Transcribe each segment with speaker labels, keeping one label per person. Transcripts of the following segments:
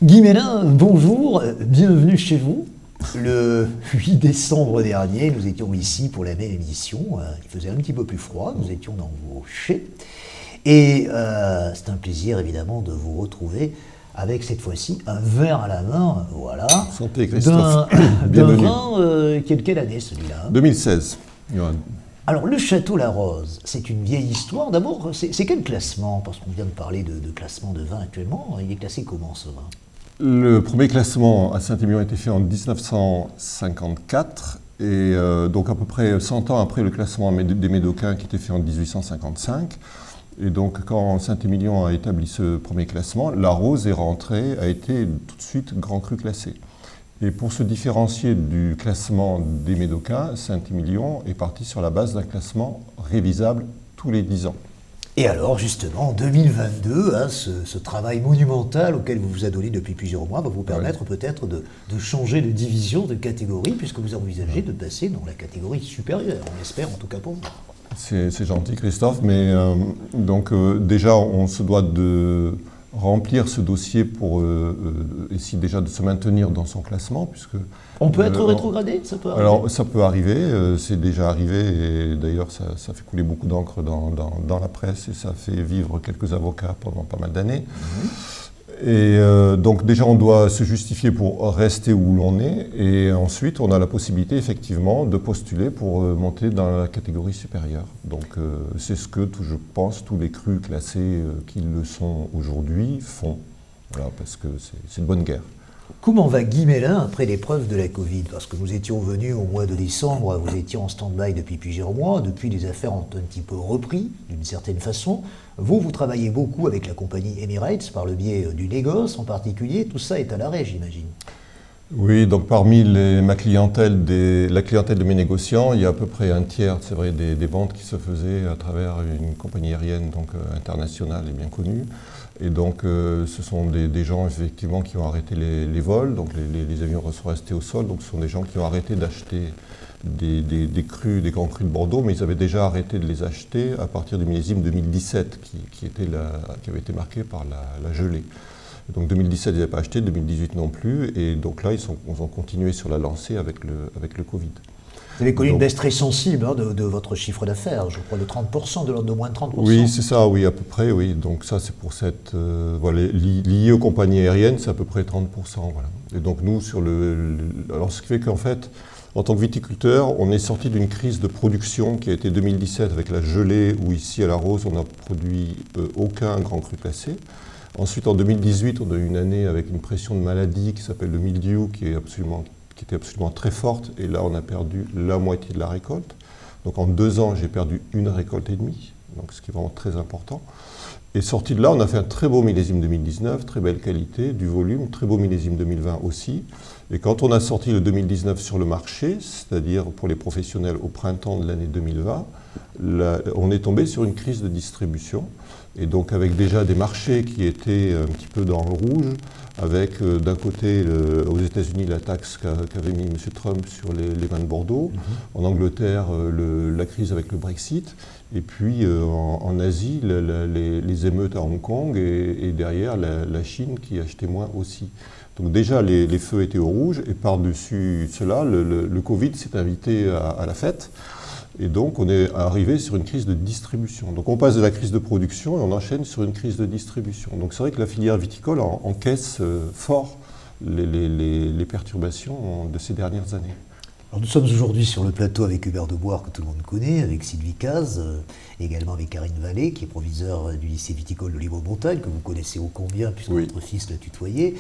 Speaker 1: Guy Mélin, bonjour, bienvenue chez vous. Le 8 décembre dernier, nous étions ici pour la même émission. Il faisait un petit peu plus froid, nous étions dans vos chais. Et c'est un plaisir évidemment de vous retrouver avec cette fois-ci un verre à la main, voilà.
Speaker 2: Santé Christophe,
Speaker 1: d'un vin qui est de quelle année celui-là?
Speaker 2: 2016.
Speaker 1: Alors le Château La Rose, c'est une vieille histoire. D'abord, c'est quel classement? Parce qu'on vient de parler de classement de vin actuellement. Il est classé comment ce vin?
Speaker 2: Le premier classement à Saint-Émilion a été fait en 1954, et donc à peu près 100 ans après le classement des Médocains qui était fait en 1855. Et donc quand Saint-Émilion a établi ce premier classement, La Rose est rentrée, a été tout de suite Grand Cru classé. Et pour se différencier du classement des Médocains, Saint-Émilion est parti sur la base d'un classement révisable tous les 10 ans.
Speaker 1: Et alors, justement, en 2022, ce travail monumental auquel vous vous adonnez depuis plusieurs mois va vous permettre peut-être de changer de division, de catégorie, puisque vous envisagez de passer dans la catégorie supérieure, on espère en tout cas pour vous.
Speaker 2: C'est gentil Christophe, mais déjà on se doit de remplir ce dossier pour essayer déjà de se maintenir dans son classement, puisque...
Speaker 1: On peut être rétrogradé, ça peut arriver?
Speaker 2: Alors ça peut arriver, c'est déjà arrivé, et d'ailleurs ça fait couler beaucoup d'encre dans la presse, et ça fait vivre quelques avocats pendant pas mal d'années. Et donc déjà on doit se justifier pour rester où l'on est, et ensuite on a la possibilité effectivement de postuler pour monter dans la catégorie supérieure. Donc c'est ce que je pense tous les crus classés qui le sont aujourd'hui font, voilà, parce que c'est de bonne guerre.
Speaker 1: Comment va Guy Mélin après l'épreuve de la Covid? Parce que nous étions venus au mois de décembre, vous étiez en stand-by depuis plusieurs mois, depuis les affaires ont un petit peu repris d'une certaine façon. Vous travaillez beaucoup avec la compagnie Emirates par le biais du négoce en particulier, tout ça est à l'arrêt j'imagine.
Speaker 2: Oui, donc parmi la clientèle de mes négociants, il y a à peu près un tiers, c'est vrai, des ventes qui se faisaient à travers une compagnie aérienne donc, internationale et bien connue. Et donc ce sont des gens effectivement qui ont arrêté les vols, donc les avions sont restés au sol, donc ce sont des gens qui ont arrêté d'acheter des crus, des grands crus de Bordeaux, mais ils avaient déjà arrêté de les acheter à partir du millésime 2017 qui avait été marqué par la gelée. Donc 2017, ils n'avaient pas acheté, 2018 non plus, et donc là, ils ont continué sur la lancée avec le Covid.
Speaker 1: Vous avez connu une baisse très sensible de votre chiffre d'affaires, je crois de 30%, de moins de 30%.
Speaker 2: Oui, c'est ça, oui, à peu près, oui. Donc ça, c'est pour cette... voilà, lié aux compagnies aériennes, c'est à peu près 30%, voilà. Et donc nous, alors ce qui fait qu'en fait, en tant que viticulteur, on est sorti d'une crise de production qui a été 2017 avec la gelée, où ici à La Rose, on n'a produit aucun grand cru classé. Ensuite, en 2018, on a eu une année avec une pression de maladie qui s'appelle le mildiou, qui était absolument très forte. Et là, on a perdu la moitié de la récolte. Donc en 2 ans, j'ai perdu une récolte et demie, donc ce qui est vraiment très important. Et sorti de là, on a fait un très beau millésime 2019, très belle qualité, du volume, très beau millésime 2020 aussi. Et quand on a sorti le 2019 sur le marché, c'est-à-dire pour les professionnels au printemps de l'année 2020, on est tombé sur une crise de distribution. Et donc avec déjà des marchés qui étaient un petit peu dans le rouge, avec d'un côté aux États-Unis la taxe qu'avait mis M. Trump sur les vins de Bordeaux, en Angleterre la crise avec le Brexit, et puis en Asie les émeutes à Hong Kong, et derrière la Chine qui achetait moins aussi. Donc déjà les feux étaient au rouge, et par-dessus cela le Covid s'est invité à la fête. Et donc, on est arrivé sur une crise de distribution. Donc, on passe de la crise de production et on enchaîne sur une crise de distribution. Donc, c'est vrai que la filière viticole encaisse fort les perturbations de ces dernières années.
Speaker 1: Alors, nous sommes aujourd'hui sur le plateau avec Hubert Deboire, que tout le monde connaît, avec Sylvie Caz, également avec Karine Vallée, qui est proviseure du lycée viticole de Livre-Montagne, que vous connaissez ô combien, puisque votre fils l'a tutoyé.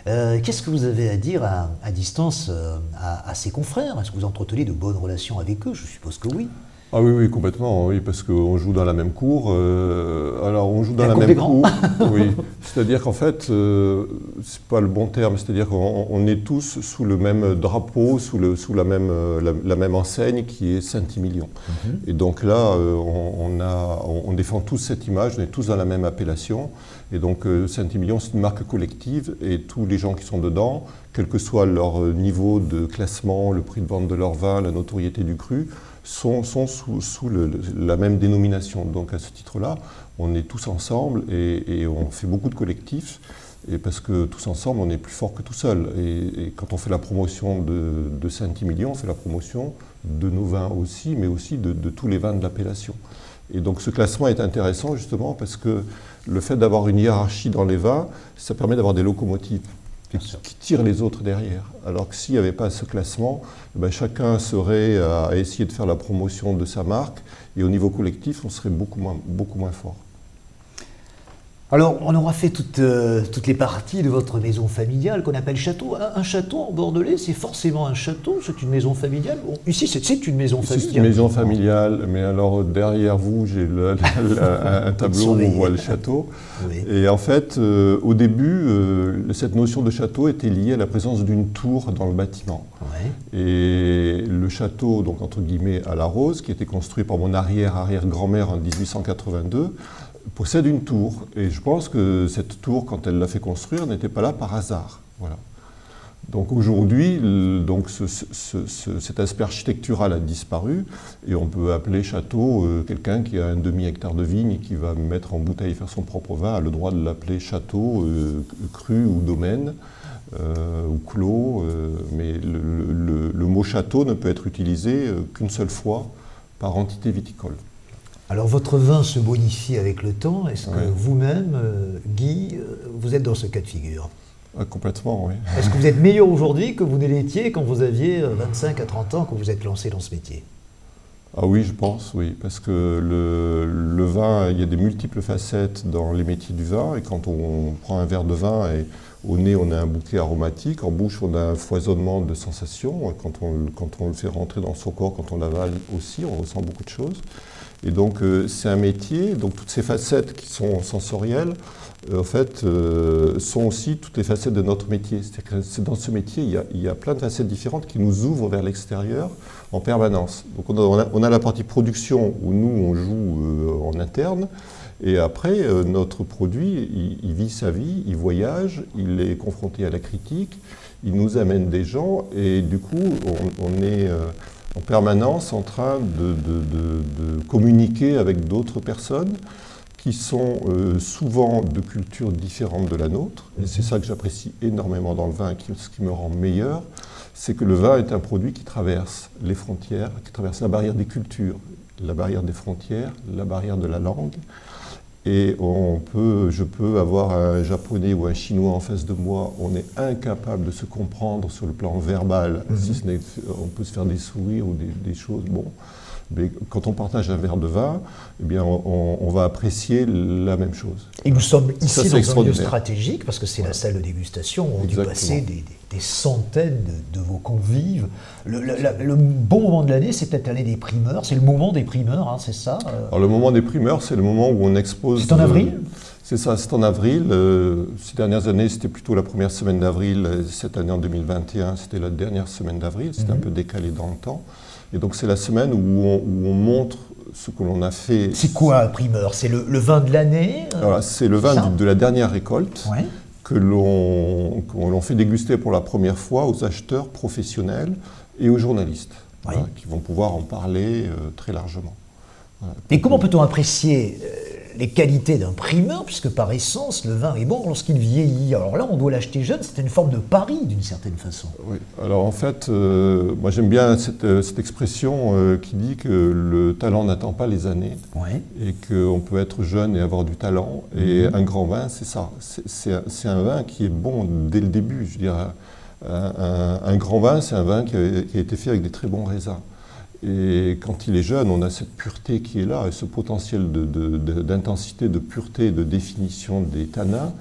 Speaker 1: Qu'est-ce que vous avez à dire à distance à ses confrères? Est-ce que vous entretenez de bonnes relations avec eux? Je suppose que oui.
Speaker 2: Ah oui, complètement, oui, parce qu'on joue dans la même cour. Alors, on joue dans la même cour, oui. C'est-à-dire qu'en fait, c'est pas le bon terme, c'est-à-dire qu'on est tous sous le même drapeau, sous la même enseigne qui est Saint-Émilion. Et donc là, on défend tous cette image, on est tous dans la même appellation. Et donc Saint-Émilion, c'est une marque collective, et tous les gens qui sont dedans, quel que soit leur niveau de classement, le prix de vente de leur vin, la notoriété du cru, sont sous la même dénomination. Donc à ce titre-là, on est tous ensemble et on fait beaucoup de collectifs. Et parce que tous ensemble, on est plus fort que tout seul. Et quand on fait la promotion de Saint-Émilion, on fait la promotion de nos vins aussi, mais aussi de tous les vins de l'appellation. Et donc ce classement est intéressant justement parce que le fait d'avoir une hiérarchie dans les vins, ça permet d'avoir des locomotives qui tirent les autres derrière. Alors que s'il n'y avait pas ce classement, ben chacun serait à essayer de faire la promotion de sa marque et au niveau collectif, on serait beaucoup moins fort.
Speaker 1: Alors, on aura fait toutes les parties de votre maison familiale qu'on appelle château. Un château en Bordelais, c'est forcément un château, c'est une maison familiale. Bon, ici, c'est une maison familiale.
Speaker 2: C'est une maison familiale, mais alors derrière vous, j'ai un tableau où on voit le château. Oui. Et en fait, au début, cette notion de château était liée à la présence d'une tour dans le bâtiment. Ouais. Et le château, donc entre guillemets à la Rose, qui était construit par mon arrière-grand-mère en 1882, possède une tour, et je pense que cette tour, quand elle l'a fait construire, n'était pas là par hasard. Voilà. Donc aujourd'hui, cet aspect architectural a disparu, et on peut appeler château quelqu'un qui a un demi-hectare de vigne et qui va mettre en bouteille et faire son propre vin, a le droit de l'appeler château, cru ou domaine, ou clos, mais le mot château ne peut être utilisé qu'une seule fois par entité viticole.
Speaker 1: Alors votre vin se bonifie avec le temps. Est-ce que vous-même, Guy, vous êtes dans ce cas de figure?
Speaker 2: Complètement, oui.
Speaker 1: Est-ce que vous êtes meilleur aujourd'hui que vous ne l'étiez quand vous aviez 25 à 30 ans, quand vous êtes lancé dans ce métier?
Speaker 2: Ah oui, je pense, oui. Parce que le vin, il y a des multiples facettes dans les métiers du vin. Et quand on prend un verre de vin, et au nez, on a un bouquet aromatique. En bouche, on a un foisonnement de sensations. Quand on le fait rentrer dans son corps, quand on l'avale aussi, on ressent beaucoup de choses. Et donc, c'est un métier, donc toutes ces facettes qui sont sensorielles, en fait, sont aussi toutes les facettes de notre métier. C'est dans ce métier, il y a plein de facettes différentes qui nous ouvrent vers l'extérieur en permanence. Donc, on a la partie production où nous, on joue en interne, et après, notre produit, il vit sa vie, il voyage, il est confronté à la critique, il nous amène des gens, et du coup, on est en permanence en train de communiquer avec d'autres personnes qui sont souvent de cultures différentes de la nôtre. Et c'est ça que j'apprécie énormément dans le vin, ce qui me rend meilleur, c'est que le vin est un produit qui traverse les frontières, qui traverse la barrière des cultures, la barrière des frontières, la barrière de la langue. Et je peux avoir un Japonais ou un Chinois en face de moi, on est incapable de se comprendre sur le plan verbal, si ce n'est, on peut se faire des sourires ou des choses, bon. Mais quand on partage un verre de vin, eh bien on va apprécier la même chose.
Speaker 1: Et nous sommes ici dans un lieu stratégique, parce que c'est la salle de dégustation où ont dû passer des centaines de vos convives. Le bon moment de l'année, c'est peut-être l'année des primeurs, c'est le moment des primeurs, hein, c'est ça
Speaker 2: Alors le moment des primeurs, c'est le moment où on expose...
Speaker 1: C'est en avril
Speaker 2: C'est ça, c'est en avril. Ces dernières années, c'était plutôt la première semaine d'avril. Cette année, en 2021, c'était la dernière semaine d'avril. C'était un peu décalé dans le temps. Et donc, c'est la semaine où on montre ce que l'on a fait.
Speaker 1: C'est quoi un primeur? C'est le vin de l'année
Speaker 2: Voilà, c'est le vin de la dernière récolte que l'on fait déguster pour la première fois aux acheteurs professionnels et aux journalistes, qui vont pouvoir en parler très largement.
Speaker 1: Voilà. Et comment peut-on apprécier les qualités d'un primeur, puisque par essence, le vin est bon lorsqu'il vieillit? Alors là, on doit l'acheter jeune, c'est une forme de pari, d'une certaine façon. Oui,
Speaker 2: alors en fait, moi j'aime bien cette expression qui dit que le talent n'attend pas les années, et qu'on peut être jeune et avoir du talent, et un grand vin, c'est ça. C'est un vin qui est bon dès le début, je dirais. Un grand vin, c'est un vin qui a été fait avec des très bons raisins. Et quand il est jeune, on a cette pureté qui est là, et ce potentiel d'intensité, de pureté, de définition des tanins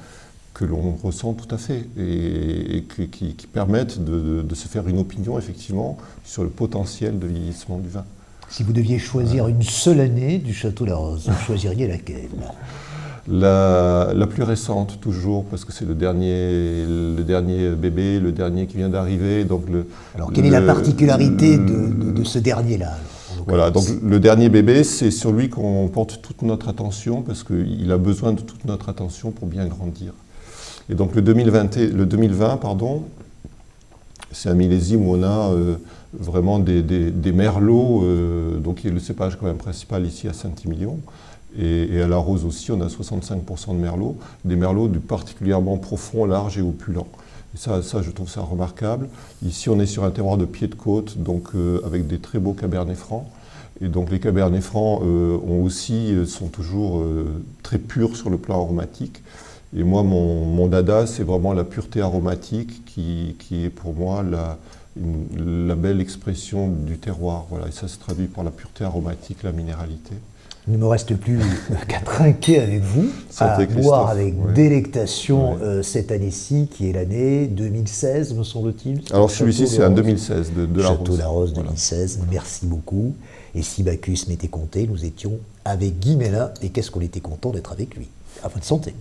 Speaker 2: que l'on ressent tout à fait, et qui permettent de se faire une opinion, effectivement, sur le potentiel de vieillissement du vin.
Speaker 1: Si vous deviez choisir une seule année du Château La Rose, vous choisiriez laquelle?
Speaker 2: La plus récente, toujours, parce que c'est le dernier bébé, le dernier qui vient d'arriver.
Speaker 1: Alors, quelle est la particularité de ce dernier-là?
Speaker 2: Voilà, donc le dernier bébé, c'est sur lui qu'on porte toute notre attention, parce qu'il a besoin de toute notre attention pour bien grandir. Et donc le 2020, c'est un millésime où on a vraiment des merlots, donc qui est le cépage quand même principal ici à Saint-Émilion. Et à la Rose aussi, on a 65% de merlot, des merlots du particulièrement profond, large et opulent. Et ça, je trouve ça remarquable. Ici, on est sur un terroir de pied de côte, donc avec des très beaux Cabernet Francs. Et donc les Cabernet Francs sont toujours très purs sur le plan aromatique. Et moi, mon dada, c'est vraiment la pureté aromatique qui est pour moi la belle expression du terroir. Voilà. Et ça se traduit par la pureté aromatique, la minéralité.
Speaker 1: Il ne me reste plus qu'à trinquer avec vous, à boire avec délectation cette année-ci, qui est l'année 2016, me semble-t-il.
Speaker 2: Alors celui-ci, c'est un 2016 de la Rose.
Speaker 1: Château La Rose 2016, voilà. Merci beaucoup. Et si Bacchus m'était compté, nous étions avec Guy Mella, et qu'est-ce qu'on était content d'être avec lui. À votre santé.